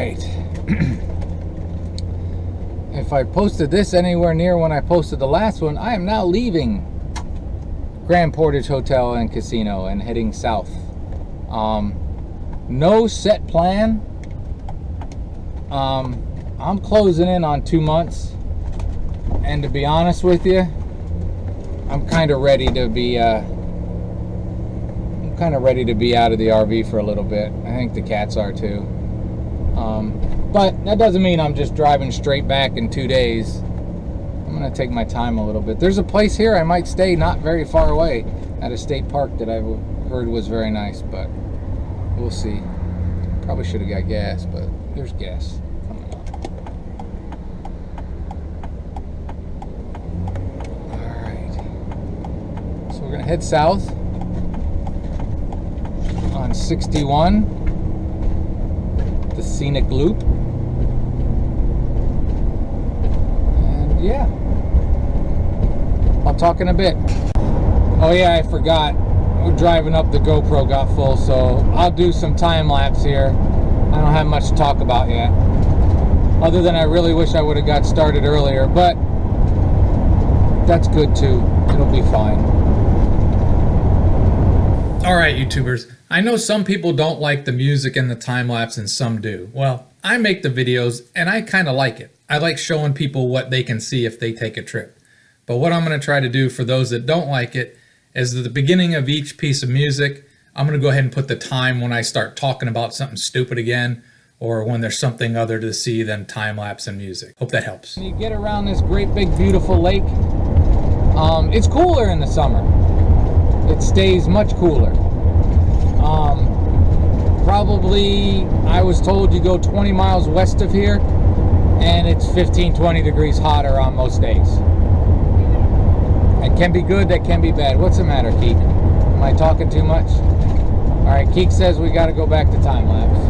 right. If I posted this anywhere near when I posted the last one, I am now leaving Grand Portage Hotel and Casino and heading south. No set plan. I'm closing in on 2 months, and to be honest with you, I'm kind of ready to be out of the RV for a little bit. I think the cats are too. But that doesn't mean I'm just driving straight back in 2 days. I'm gonna take my time a little bit. There's a place here I might stay not very far away at a state park that I've heard was very nice, but we'll see. Probably should have got gas, but there's gas coming up. All right. So we're gonna head south on 61, the scenic loop. Yeah, I'll talk in a bit. Oh yeah, I forgot. We're driving up, the GoPro got full, so I'll do some time lapse here. I don't have much to talk about yet, other than I really wish I would have got started earlier, but that's good too. It'll be fine. All right, YouTubers. I know some people don't like the music and the time lapse, and some do. Well, I make the videos and I kind of like it. I like showing people what they can see if they take a trip. But what I'm going to try to do for those that don't like it is at the beginning of each piece of music, I'm going to go ahead and put the time when I start talking about something stupid again, or when there's something other to see than time lapse and music. Hope that helps. When you get around this great big beautiful lake, it's cooler in the summer. It stays much cooler. Probably, I was told you go 20 miles west of here, and it's 15-20 degrees hotter on most days. That can be good, that can be bad. What's the matter, Keek? Am I talking too much? All right, Keek says we got to go back to time lapse.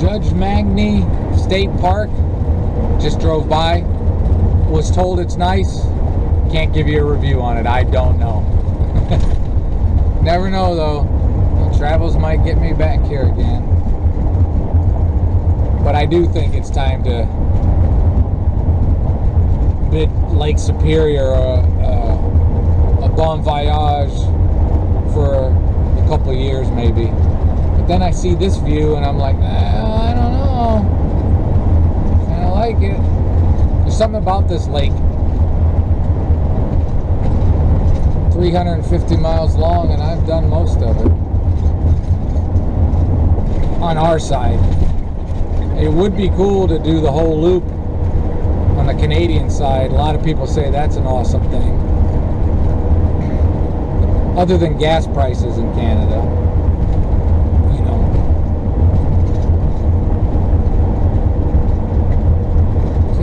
Judge Magny State Park, just drove by, was told it's nice, can't give you a review on it, I don't know. Never know though, the travels might get me back here again. But I do think it's time to bid Lake Superior a bon voyage for a couple of years maybe. But then I see this view and I'm like, I don't know. Kind of like it. There's something about this lake. 350 miles long, and I've done most of it. On our side. It would be cool to do the whole loop on the Canadian side. A lot of people say that's an awesome thing. Other than gas prices in Canada.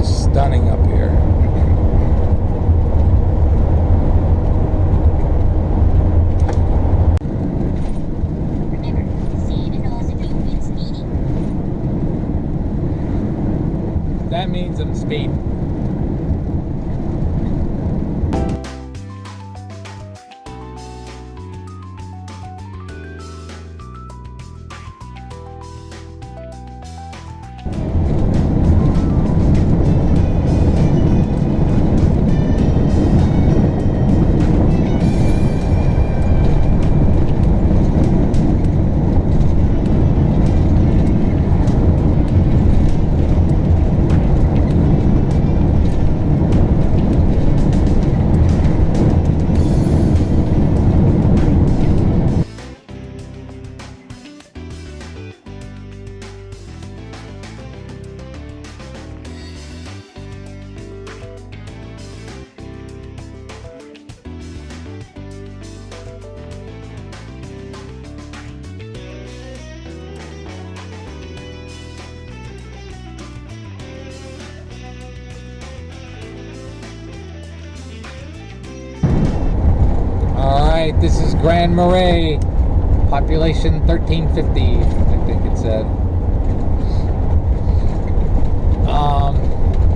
Stunning up here. That means I'm speeding. right, this is Grand Marais, population 1350, I think it said.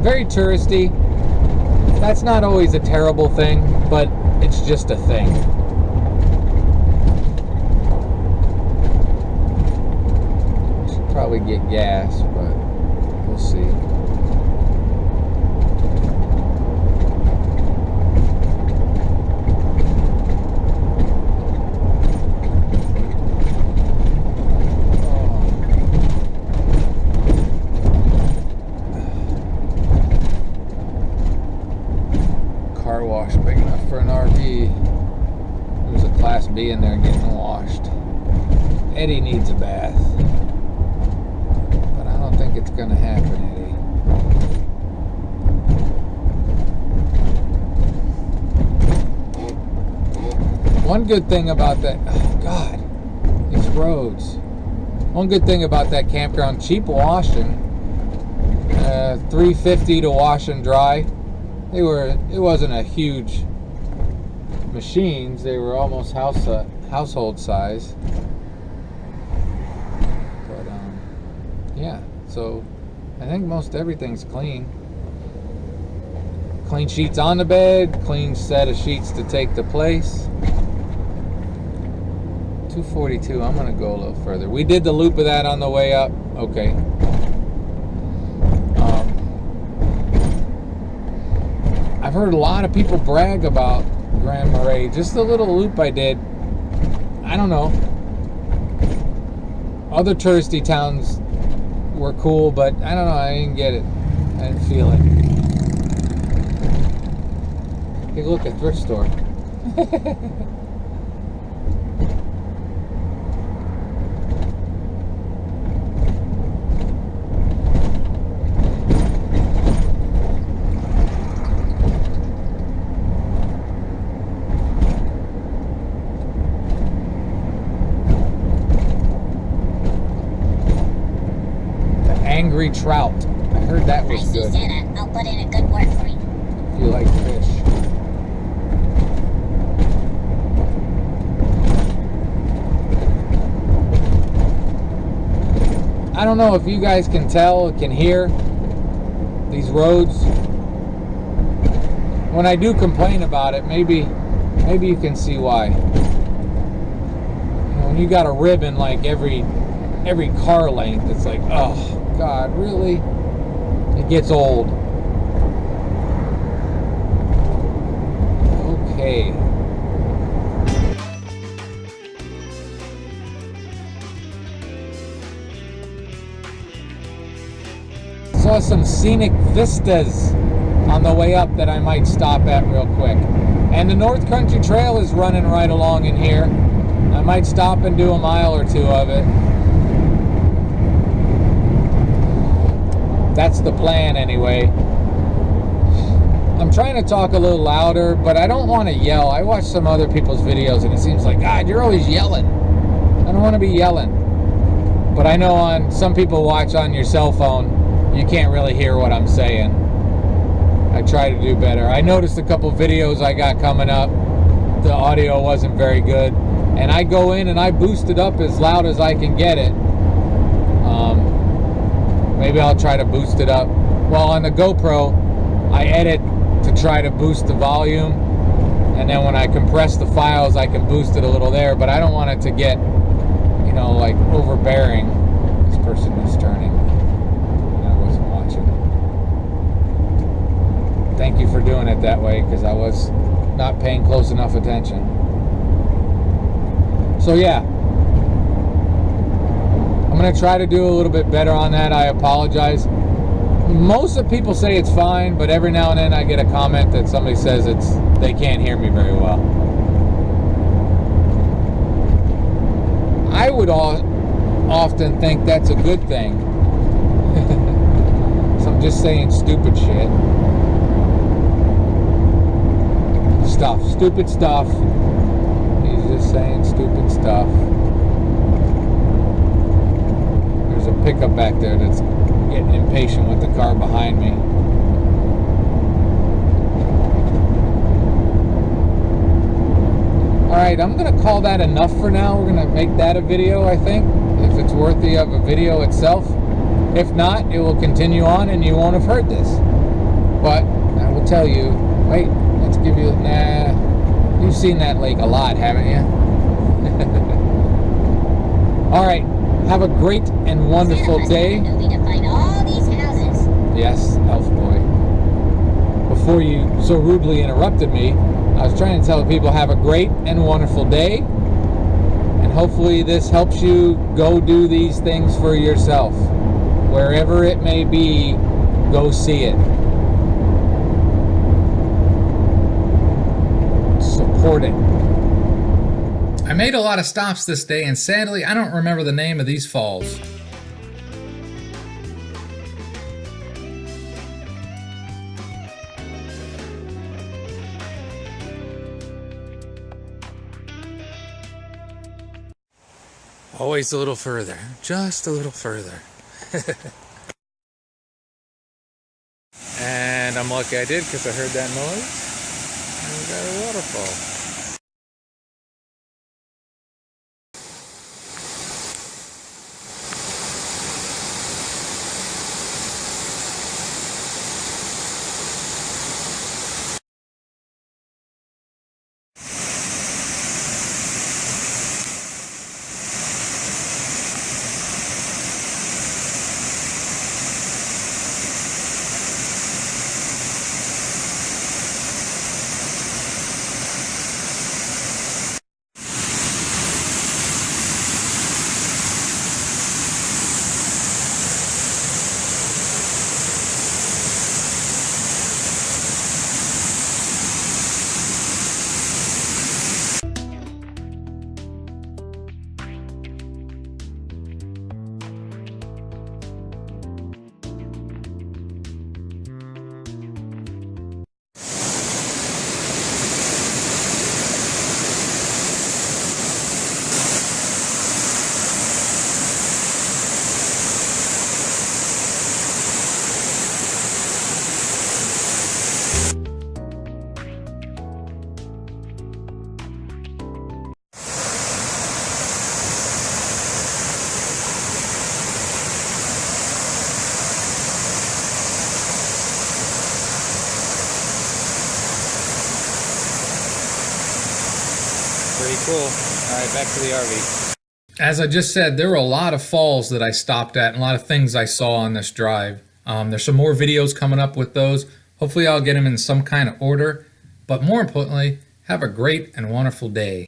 Very touristy. That's not always a terrible thing, but it's just a thing. Should probably get gas, but we'll see. In there getting washed. Eddie needs a bath, but I don't think it's gonna happen, Eddie. One good thing about that, oh God, these roads. One good thing about that campground, cheap washing, $3.50 to wash and dry. It wasn't a huge machines, they were almost household size, but yeah, so I think most everything's clean sheets on the bed, clean set of sheets to take the place. 242, I'm gonna go a little further. We did the loop of that on the way up. Okay. I've heard a lot of people brag about Grand Marais. Just the little loop I did. I don't know. Other touristy towns were cool, but I don't know. I didn't get it. I didn't feel it. Hey, look, a thrift store. Angry trout. I heard that was good. I see Santa. I'll put in a good word for you. If you like fish. I don't know if you guys can tell, can hear these roads. When I do complain about it, maybe you can see why. You know, when you got a ribbon like every car length, it's like, oh God, really? It gets old. Okay. Saw some scenic vistas on the way up that I might stop at real quick. And the North Country Trail is running right along in here. I might stop and do a mile or two of it. That's the plan anyway. I'm trying to talk a little louder, but I don't want to yell. I watch some other people's videos and it seems like, God, you're always yelling. I don't want to be yelling. But I know on some people watch on your cell phone, you can't really hear what I'm saying. I try to do better. I noticed a couple videos I got coming up, the audio wasn't very good. And I go in and I boost it up as loud as I can get it. Maybe I'll try to boost it up. Well, on the GoPro, I edit to try to boost the volume. And then when I compress the files, I can boost it a little there. But I don't want it to get, you know, like overbearing. This person was turning. I wasn't watching. Thank you for doing it that way, because I was not paying close enough attention. So yeah. I'm going to try to do a little bit better on that. I apologize. Most of the people say it's fine, but every now and then I get a comment that somebody says they can't hear me very well. I would often think that's a good thing. So I'm just saying stupid shit. Stupid stuff. He's just saying stupid stuff. Pickup back there that's getting impatient with the car behind me. Alright, I'm going to call that enough for now. We're going to make that a video, I think, if it's worthy of a video itself. If not, it will continue on and you won't have heard this. But I will tell you, wait, let's give you, you've seen that lake a lot, haven't you? Alright, have a great and wonderful day. Yes, elf boy. Before you so rudely interrupted me, I was trying to tell people have a great and wonderful day, and hopefully this helps you go do these things for yourself. Wherever it may be, go see it. Support it. I made a lot of stops this day, and sadly I don't remember the name of these falls. Always a little further, just a little further. And I'm lucky I did because I heard that noise. And we got a waterfall. Pretty cool. Alright, back to the RV. As I just said, there were a lot of falls that I stopped at and a lot of things I saw on this drive. There's some more videos coming up with those. Hopefully I'll get them in some kind of order. But more importantly, have a great and wonderful day.